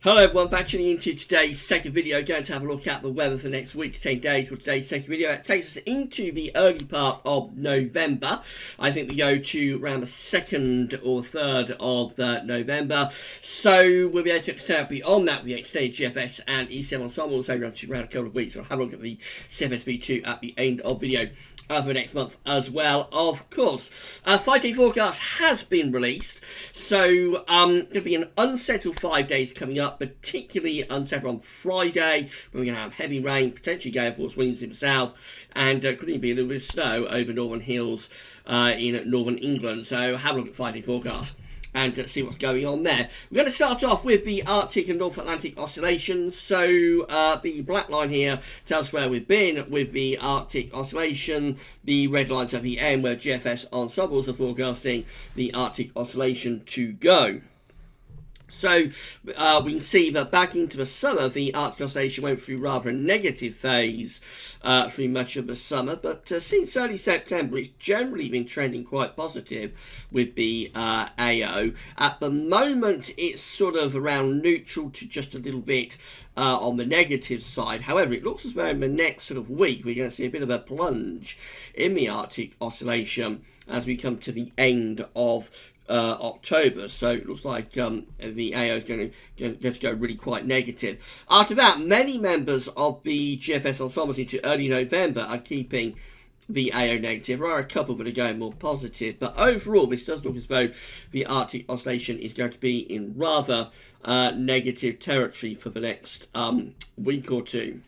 Hello everyone, back tuning into today's second video. Going to have a look at the weather for the next week to 10 days for today's second video. It takes us into the early part of November. I think we go to around the 2nd or 3rd of November. So we'll be able to extend beyond that with the extended GFS and ECM ensembles over around a couple of weeks. We'll have a look at the CFSV2 at the end of the video. For next month as well, of course. 5-day forecast has been released, so going to be an unsettled 5 days coming up, particularly unsettled on Friday, when we're going to have heavy rain, potentially gale force winds in the south, and could even be a little bit of snow over northern hills in northern England. So have a look at 5-day forecast and see what's going on there. We're going to start off with the Arctic and North Atlantic oscillations. So the black line here tells where we've been with the Arctic oscillation. The red lines at the end where GFS ensembles are forecasting the Arctic oscillation to go. So we can see that back into the summer, the Arctic oscillation went through rather a negative phase through much of the summer. But since early September, it's generally been trending quite positive with the AO. At the moment, it's sort of around neutral to just a little bit on the negative side. However, it looks as though in the next sort of week, we're going to see a bit of a plunge in the Arctic oscillation as we come to the end of October. So it looks like the AO is going to go really quite negative. After that, many members of the GFS ensembles into early November are keeping the AO negative. There are a couple that are going more positive, but overall this does look as though the Arctic oscillation is going to be in rather negative territory for the next week or two.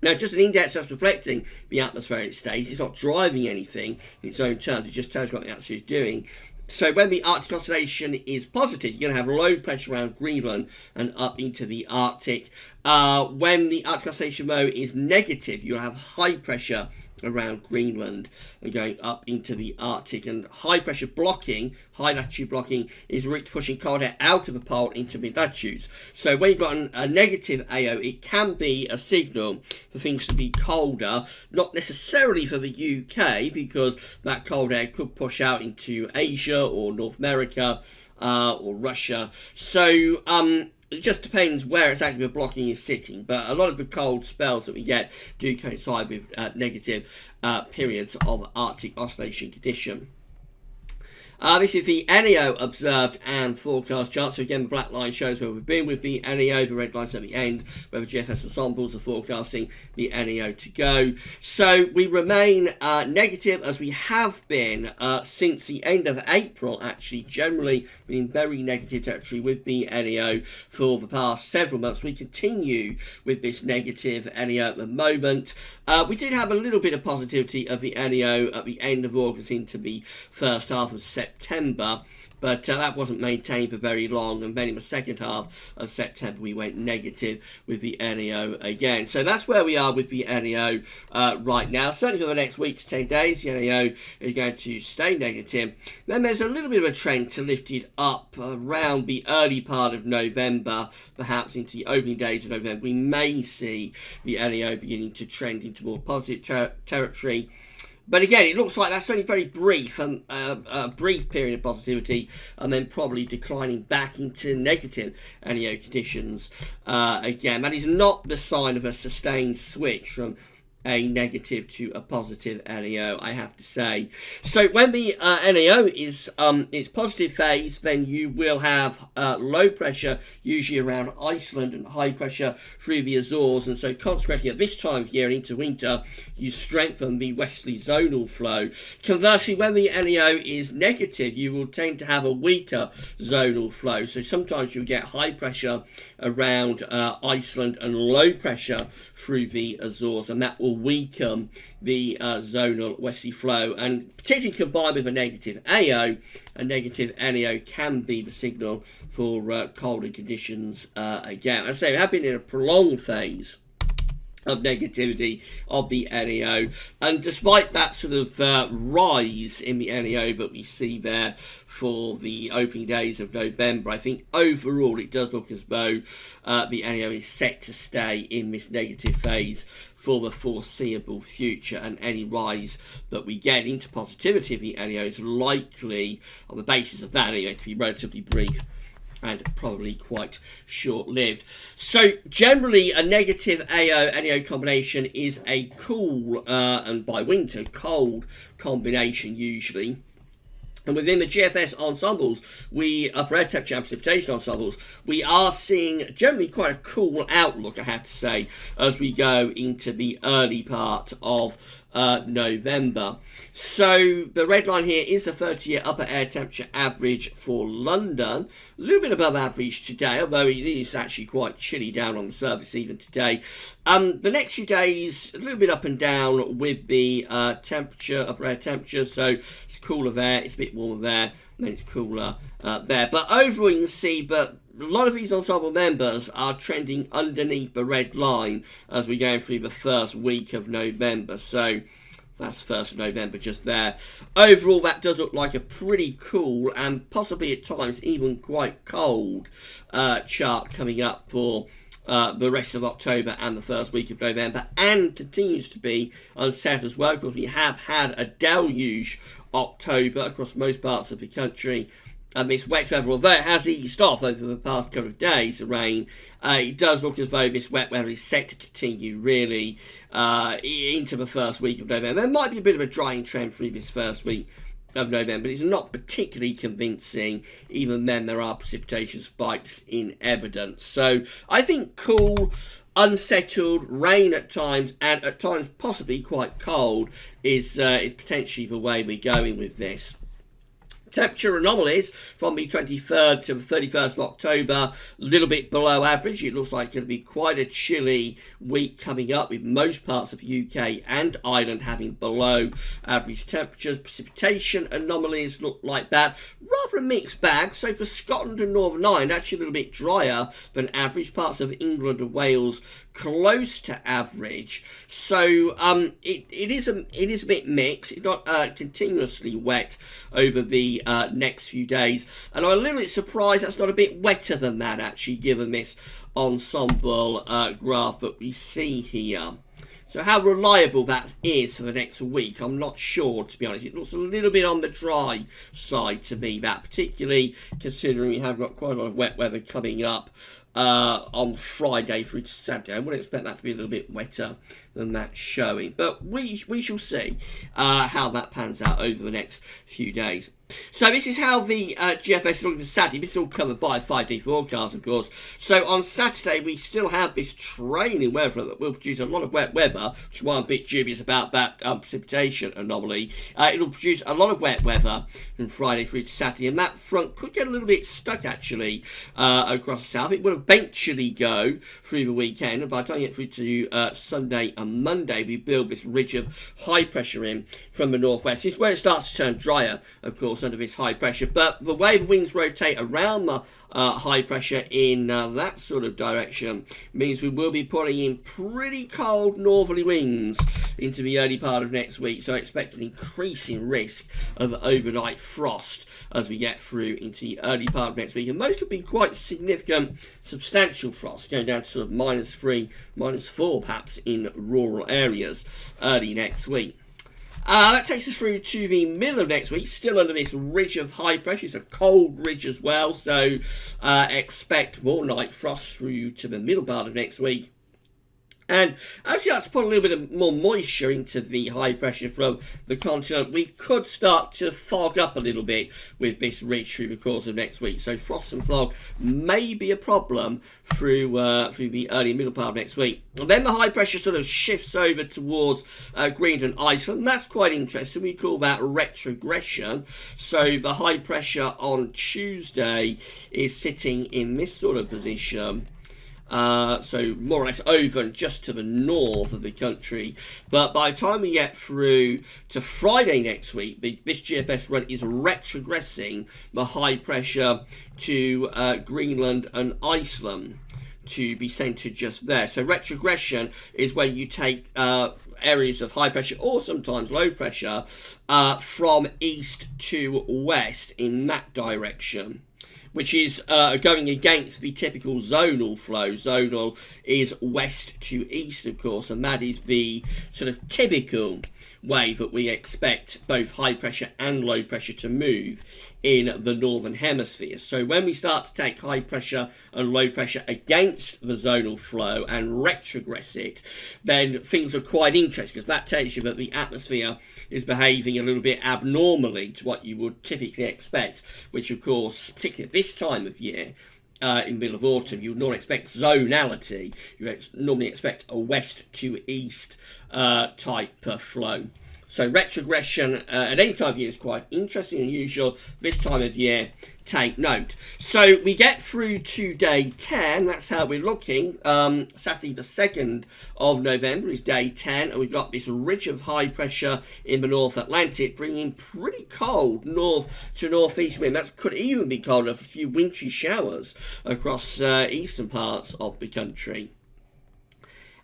Now, just an index that's reflecting the atmospheric state. It's not driving anything in its own terms. It just tells you what the atmosphere is doing. So when the Arctic oscillation is positive, you're going to have low pressure around Greenland and up into the Arctic. When the Arctic oscillation, though, is negative, you'll have high pressure around Greenland and going up into the Arctic. And high pressure blocking, high latitude blocking, is really pushing cold air out of the pole into mid latitudes. So when you've got a negative AO, it can be a signal for things to be colder, not necessarily for the UK, because that cold air could push out into Asia or North America or Russia. So it just depends where exactly the blocking is sitting, but a lot of the cold spells that we get do coincide with negative periods of Arctic oscillation condition. This is the NAO observed and forecast chart. So again, the black line shows where we've been with the NAO, the red line's at the end, where the GFS ensembles are forecasting the NAO to go. So we remain negative as we have been since the end of April, actually, generally been in very negative territory with the NAO for the past several months. We continue with this negative NAO at the moment. We did have a little bit of positivity of the NAO at the end of August into the first half of September, but that wasn't maintained for very long, and then in the second half of September we went negative with the NAO again. So that's where we are with the NAO right now. Certainly for the next week to 10 days, the NAO is going to stay negative. Then there's a little bit of a trend to lift it up around the early part of November, perhaps into the opening days of November. We may see the NAO beginning to trend into more positive territory. But again, it looks like that's only very brief, a brief period of positivity, and then probably declining back into negative NAO conditions again. That is not the sign of a sustained switch from a negative to a positive NAO, I have to say. So when the NAO is its positive phase, then you will have low pressure, usually around Iceland, and high pressure through the Azores. And so consequently, at this time of year into winter, you strengthen the westerly zonal flow. Conversely, when the NAO is negative, you will tend to have a weaker zonal flow. So sometimes you'll get high pressure around Iceland and low pressure through the Azores, and that will weaken the zonal westerly flow, and particularly combined with a negative AO, a negative NAO can be the signal for colder conditions again. As I say, we have been in a prolonged phase of negativity of the NAO, and despite that sort of rise in the NAO that we see there for the opening days of November, I think overall it does look as though the NAO is set to stay in this negative phase for the foreseeable future, and any rise that we get into positivity of the NAO is likely, on the basis of that, anyway, to be relatively brief and probably quite short-lived. So generally a negative AO-NEO combination is a cool, and by winter, cold combination usually. And within the GFS ensembles, upper air temperature and precipitation ensembles, we are seeing generally quite a cool outlook, I have to say, as we go into the early part of November. So the red line here is the 30-year upper air temperature average for London. A little bit above average today, although it is actually quite chilly down on the surface even today. The next few days, a little bit up and down with the temperature, upper air temperature. So it's cooler there, it's a bit warmer there, and then it's cooler there. But overall, you can see that a lot of these ensemble members are trending underneath the red line as we go through the first week of November. So that's 1st of November just there. Overall, that does look like a pretty cool and possibly at times even quite cold chart coming up for the rest of October and the first week of November, and continues to be unsettled as well, because we have had a deluge October across most parts of the country. This wet weather, although it has eased off over the past couple of days, the rain, it does look as though this wet weather is set to continue really into the first week of November. There might be a bit of a drying trend through this first week of November, but it's not particularly convincing. Even then, there are precipitation spikes in evidence. So I think cool, unsettled, rain at times, and at times possibly quite cold is potentially the way we're going with this. Temperature anomalies from the 23rd to the 31st of October, a little bit below average. It looks like it's going to be quite a chilly week coming up, with most parts of the UK and Ireland having below average temperatures. Precipitation anomalies look like that. Rather a mixed bag. So for Scotland and Northern Ireland, actually a little bit drier than average. Parts of England and Wales close to average. So it is a bit mixed. It's not continuously wet over the next few days, and I'm a little bit surprised that's not a bit wetter than that, actually, given this ensemble graph that we see here. So how reliable that is for the next week, I'm not sure, to be honest. It looks a little bit on the dry side to me, that, particularly considering we have got quite a lot of wet weather coming up on Friday through to Saturday. I would expect that to be a little bit wetter than that showing, but we shall see how that pans out over the next few days. So this is how the GFS is looking for Saturday. This is all covered by a 5-day forecast, of course. So on Saturday, we still have this trailing weather that will produce a lot of wet weather, which is why I'm a bit dubious about that precipitation anomaly. It will produce a lot of wet weather from Friday through to Saturday, and that front could get a little bit stuck, actually, across the south. It will eventually go through the weekend, and by the time you get through to Sunday and Monday, we build this ridge of high pressure in from the northwest. This is where it starts to turn drier, of course, under this high pressure, but the way the winds rotate around the high pressure in that sort of direction means we will be pulling in pretty cold northerly winds into the early part of next week, so I expect an increasing risk of overnight frost as we get through into the early part of next week, and those could be quite significant, substantial frost, going down to sort of -3, -4 perhaps in rural areas early next week. That takes us through to the middle of next week, still under this ridge of high pressure. It's a cold ridge as well, so expect more night frost through to the middle part of next week. And as you have to put a little bit of more moisture into the high pressure from the continent, we could start to fog up a little bit with this ridge through the course of next week. So frost and fog may be a problem through the early and middle part of next week. And then the high pressure sort of shifts over towards Greenland and Iceland. That's quite interesting. We call that retrogression. So the high pressure on Tuesday is sitting in this sort of position. So more or less over and just to the north of the country. But by the time we get through to Friday next week, this GFS run is retrogressing the high pressure to Greenland and Iceland to be centred just there. So retrogression is when you take areas of high pressure or sometimes low pressure from east to west in that direction, which is going against the typical zonal flow. Zonal is west to east, of course, and that is the sort of typical way that we expect both high pressure and low pressure to move in the northern hemisphere. So when we start to take high pressure and low pressure against the zonal flow and retrogress it, then things are quite interesting, because that tells you that the atmosphere is behaving a little bit abnormally to what you would typically expect, which of course, particularly at this time of year, in the middle of autumn, you would not expect zonality. You normally expect a west to east type flow. So retrogression at any time of year is quite interesting and unusual. This time of year, take note. So we get through to day 10. That's how we're looking. Saturday the 2nd of November is day 10. And we've got this ridge of high pressure in the North Atlantic, bringing pretty cold north to northeast wind. That could even be colder for a few wintry showers across eastern parts of the country.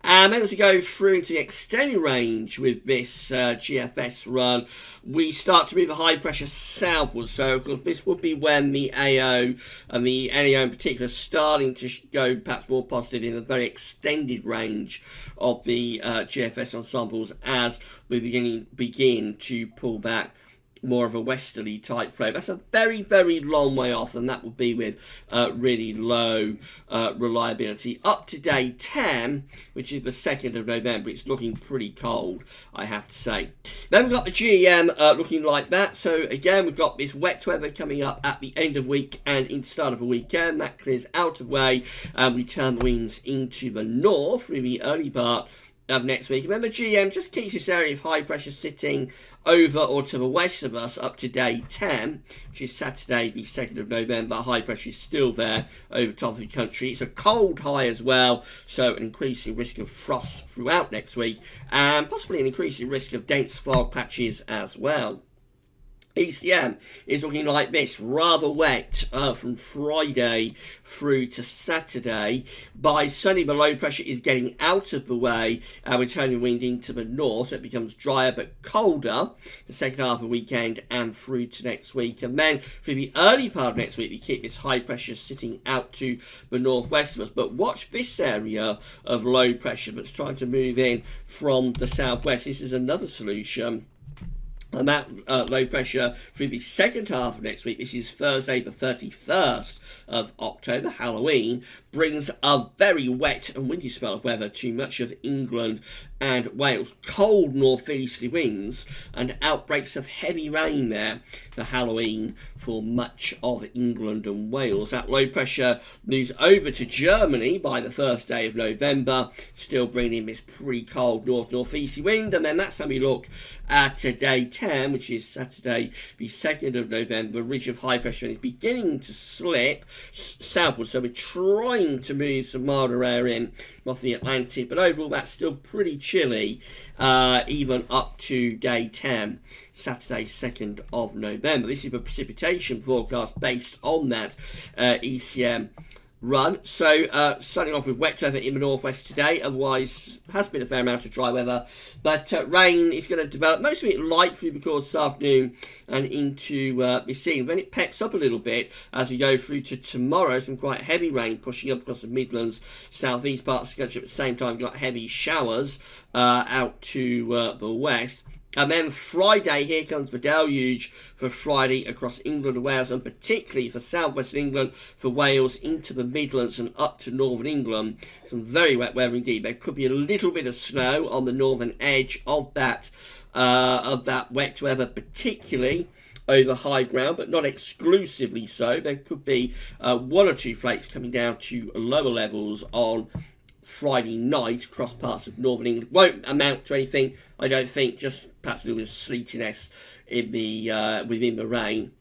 And then as we go through into the extended range with this GFS run, we start to move the high pressure southwards. So of course, this would be when the AO and the NEO in particular are starting to go perhaps more positive in the very extended range of the GFS ensembles as we begin to pull back more of a westerly type flow. That's a very, very long way off, and that would be with really low reliability. Up to day 10, which is the 2nd of November, it's looking pretty cold, I have to say. Then we've got the GEM looking like that. So again, we've got this wet weather coming up at the end of week and into the start of the weekend. That clears out of the way, and we turn the winds into the north through the early part of next week. And then the GM just keeps this area of high pressure sitting over or to the west of us up to day 10, which is Saturday the 2nd of November. High pressure is still there over top of the country. It's a cold high as well, so an increasing risk of frost throughout next week, and possibly an increasing risk of dense fog patches as well. ECM is looking like this, rather wet from Friday through to Saturday. By Sunday, the low pressure is getting out of the way, and we're turning wind into the north, so it becomes drier but colder the second half of the weekend and through to next week. And then through the early part of next week, we keep this high pressure sitting out to the northwest of us. But watch this area of low pressure that's trying to move in from the southwest. This is another solution. And that low pressure through the second half of next week, this is Thursday the 31st of October, Halloween, brings a very wet and windy spell of weather to much of England and Wales. Cold northeasterly winds and outbreaks of heavy rain there for Halloween for much of England and Wales. That low pressure moves over to Germany by the first day of November, still bringing this pretty cold northeasterly wind. And then that's how we look at day 10, which is Saturday the 2nd of November. Ridge of high pressure is beginning to slip southwards, so we're trying to move some milder air in off the Atlantic, but overall that's still pretty chilly, even up to day 10, Saturday 2nd of November. This is a precipitation forecast based on that ECM run. So starting off with wet weather in the northwest today, otherwise has been a fair amount of dry weather, but rain is going to develop, most of it light through the course this afternoon and into this evening. Then it picks up a little bit as we go through to tomorrow. Some quite heavy rain pushing up across the Midlands, southeast parts of the country. At the same time, we've got heavy showers out to the west. And then Friday, here comes the deluge for Friday across England and Wales, and particularly for southwestern England, for Wales into the Midlands and up to northern England. Some very wet weather indeed. There could be a little bit of snow on the northern edge of that wet weather, particularly over high ground, but not exclusively so. There could be one or two flakes coming down to lower levels on Friday night across parts of northern England. Won't amount to anything, I don't think, just perhaps a little bit of sleetiness in the within the rain.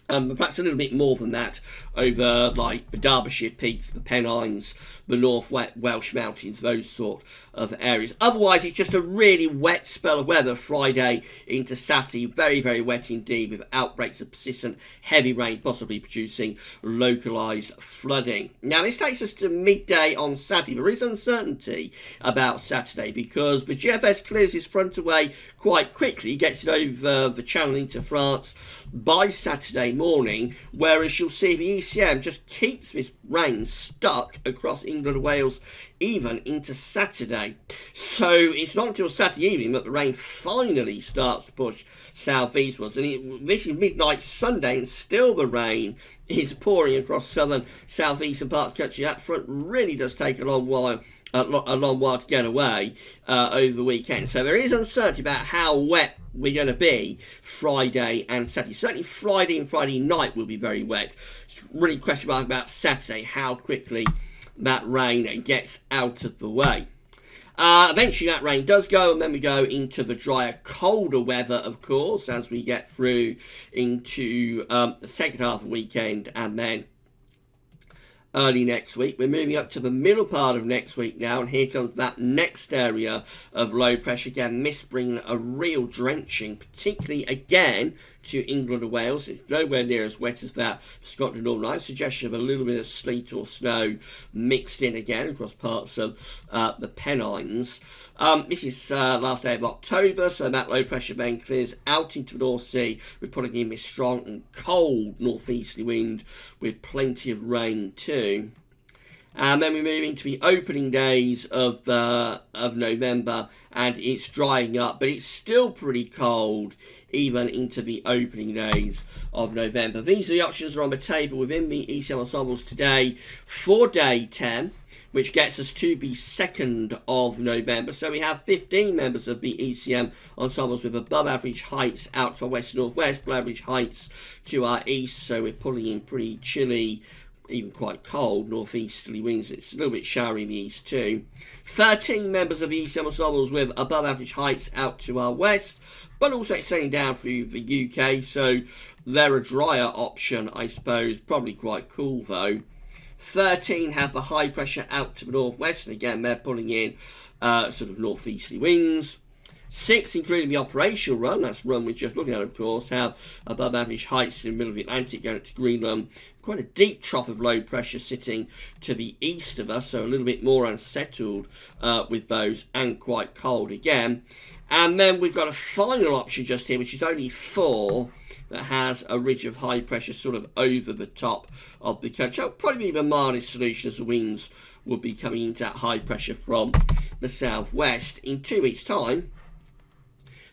But perhaps a little bit more than that over like the Derbyshire peaks, the Pennines, the North Welsh mountains, those sort of areas. Otherwise, it's just a really wet spell of weather Friday into Saturday. Very, very wet indeed, with outbreaks of persistent heavy rain, possibly producing localised flooding. Now, this takes us to midday on Saturday. There is uncertainty about Saturday because the GFS clears his front away quite quickly, gets it over the channel into France by Saturday morning, whereas you'll see the ECM just keeps this rain stuck across England and Wales even into Saturday. So it's not until Saturday evening that the rain finally starts to push southeastwards, and this is midnight Sunday and still the rain is pouring across southeastern parts of the country. That front really does take a long while to get away over the weekend. So there is uncertainty about how wet we're going to be Friday and Saturday. Certainly Friday and Friday night will be very wet. It's really a question mark about Saturday, how quickly that rain gets out of the way. Eventually that rain does go, and then we go into the drier, colder weather, of course, as we get through into the second half of the weekend, and then early next week. We're moving up to the middle part of next week now, and here comes that next area of low pressure. Again, this bringing a real drenching, particularly again to England and Wales. It's nowhere near as wet as that Scotland all night. Suggestion of a little bit of sleet or snow mixed in again across parts of the Pennines. This is last day of October, so that low pressure then clears out into the North Sea. We're pulling in this strong and cold northeasterly wind with plenty of rain too. And then we move into the opening days of November, and it's drying up, but it's still pretty cold even into the opening days of November. These are the options that are on the table within the ECM ensembles today for day 10, which gets us to the 2nd of November. So we have 15 members of the ECM ensembles with above average heights out to our west and northwest, below average heights to our east. So we're pulling in pretty chilly, even quite cold northeasterly winds. It's a little bit showery in the east too. 13 members of the ECM ensembles with above average heights out to our west, but also extending down through the UK, so they're a drier option, I suppose. Probably quite cool though. 13 have the high pressure out to the northwest, and again they're pulling in sort of northeasterly winds. 6, including the operational run, that's run we're just looking at, of course, have above average heights in the middle of the Atlantic going up to Greenland. Quite a deep trough of low pressure sitting to the east of us, so a little bit more unsettled with those, and quite cold again. And then we've got a final option just here, which is only 4, that has a ridge of high pressure sort of over the top of the country. It'll probably be the mildest solution, as the winds will be coming into that high pressure from the southwest. In 2 weeks' time,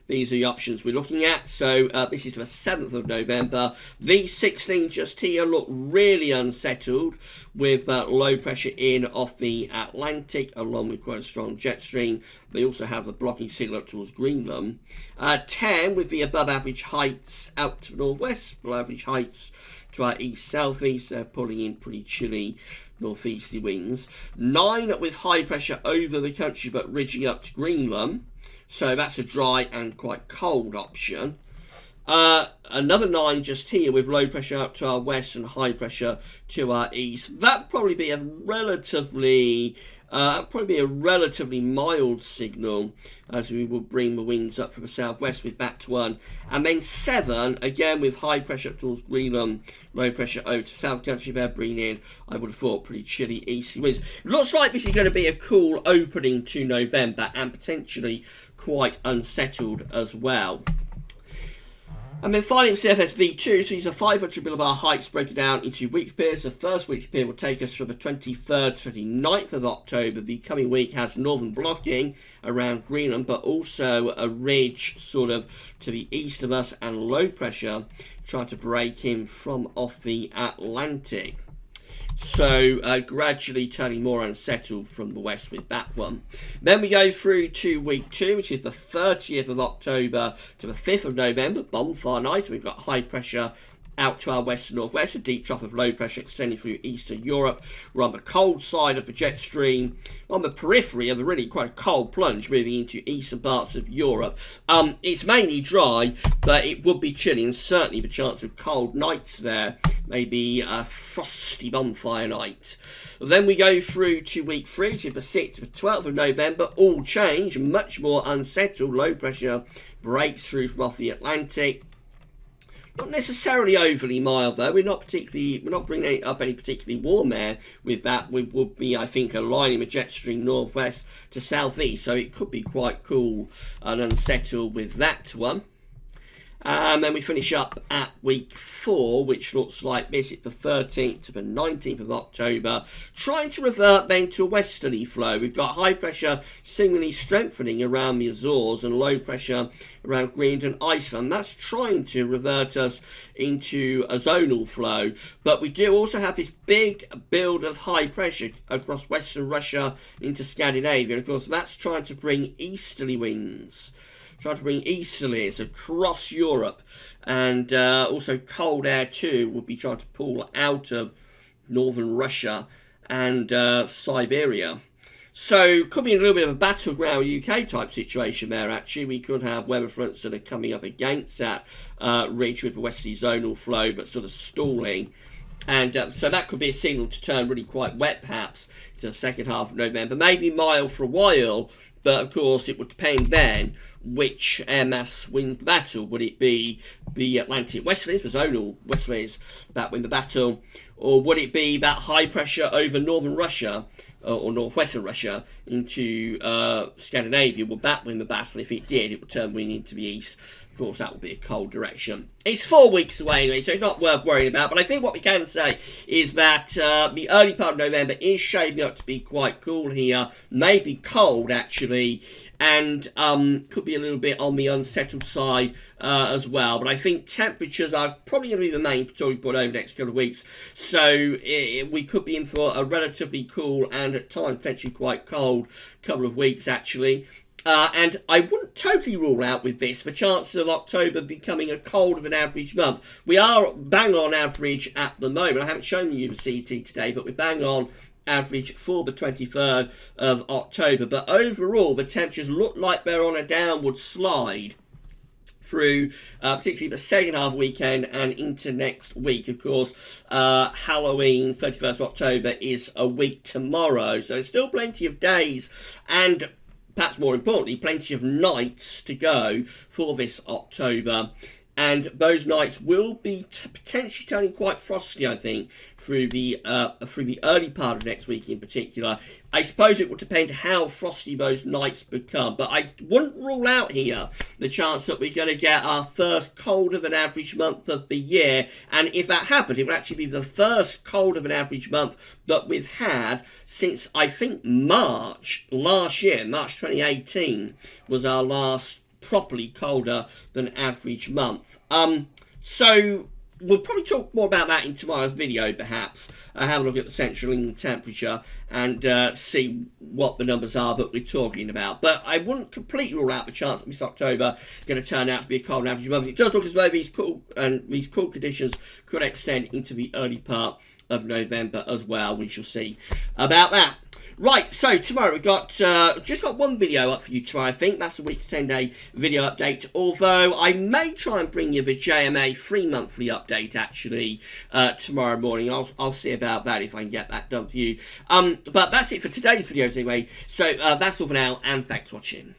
these are the options we're looking at. So this is the 7th of November. These 16 just here look really unsettled, with low pressure in off the Atlantic, along with quite a strong jet stream. They also have a blocking signal up towards Greenland. 10 with the above average heights out to the northwest, below average heights to our east-southeast. They're pulling in pretty chilly northeasterly winds. 9 with high pressure over the country, but ridging up to Greenland. So that's a dry and quite cold option. Another 9 just here with low pressure out to our west and high pressure to our east. That'd probably be a relatively mild signal, as we will bring the winds up from the southwest with that 1. And then 7, again with high pressure up towards Greenland, low pressure over to south country. They're bringing in, I would have thought, pretty chilly easterly winds. Looks like this is going to be a cool opening to November, and potentially quite unsettled as well. And then finally, CFS V2, so these are 500 millibar heights broken down into weekly periods. The first weekly period will take us from the 23rd to 29th of October. The coming week has northern blocking around Greenland, but also a ridge sort of to the east of us, and low pressure trying to break in from off the Atlantic. So gradually turning more unsettled from the west with that one. Then we go through to week 2, which is the 30th of October to the 5th of November, bonfire night. We've got high pressure out to our west and northwest, a deep trough of low pressure extending through eastern Europe. We're on the cold side of the jet stream, on the periphery of a really quite a cold plunge moving into eastern parts of Europe. It's mainly dry, but it would be chilly, and certainly the chance of cold nights there, maybe a frosty bonfire night. Then we go through to week 3, to the 6th to the 12th of November. All change, much more unsettled. Low pressure breaks through from off the Atlantic. Not necessarily overly mild though. We're not bringing up any particularly warm air with that. We would be, I think, aligning the jet stream northwest to southeast, so it could be quite cool and unsettled with that one. And then we finish up at week 4, which looks like this. It's the 13th to the 19th of October, trying to revert then to a westerly flow. We've got high pressure seemingly strengthening around the Azores and low pressure around Greenland and Iceland. That's trying to revert us into a zonal flow. But we do also have this big build of high pressure across western Russia into Scandinavia. And of course, that's trying to bring easterly winds. Trying to bring easterlies across Europe, and also cold air too will be trying to pull out of northern Russia and Siberia. So could be a little bit of a battleground UK type situation there. Actually, we could have weather fronts that are coming up against that ridge with a westerly zonal flow, but sort of stalling. And so that could be a signal to turn really quite wet, perhaps, to the second half of November. Maybe mild for a while, but of course it would depend then which air mass wins the battle. Would it be the Atlantic westerlies, the zonal westerlies, that win the battle? Or would it be that high pressure over northern Russia or northwestern Russia into Scandinavia? Would that win the battle? If it did, it would turn wind into the east. Of course, that would be a cold direction. It's 4 weeks away anyway, so it's not worth worrying about. But I think what we can say is that the early part of November is shaping up to be quite cool here. Maybe cold, actually, and could be a little bit on the unsettled side as well. But I think temperatures are probably going to be the main story put over the next couple of weeks. So we could be in for a relatively cool and at times potentially quite cold couple of weeks, actually. And I wouldn't totally rule out with this the chances of October becoming a colder than average month. We are bang on average at the moment. I haven't shown you the CT today, but we're bang on average for the 23rd of October. But overall, the temperatures look like they're on a downward slide through particularly the second half weekend and into next week. Of course, Halloween, 31st of October, is a week tomorrow. So there's still plenty of days and perhaps more importantly, plenty of nights to go for this October. And those nights will be potentially turning quite frosty, I think, through the early part of next week in particular. I suppose it will depend how frosty those nights become. But I wouldn't rule out here the chance that we're going to get our first colder than average month of the year. And if that happens, it will actually be the first colder than average month that we've had since, I think, March last year. March 2018 was our last properly colder than average month. So we'll probably talk more about that in tomorrow's video, perhaps. Have a look at the central England temperature and see what the numbers are that we're talking about. But I wouldn't completely rule out the chance that this October is going to turn out to be a cold average month. It does look as though these cool conditions could extend into the early part of November as well. We shall see about that. Right, so tomorrow we've got just got one video up for you tomorrow, I think. That's a week to 10 day video update. Although I may try and bring you the JMA 3 monthly update actually tomorrow morning. I'll see about that if I can get that done for you. But that's it for today's videos anyway. So that's all for now, and thanks for watching.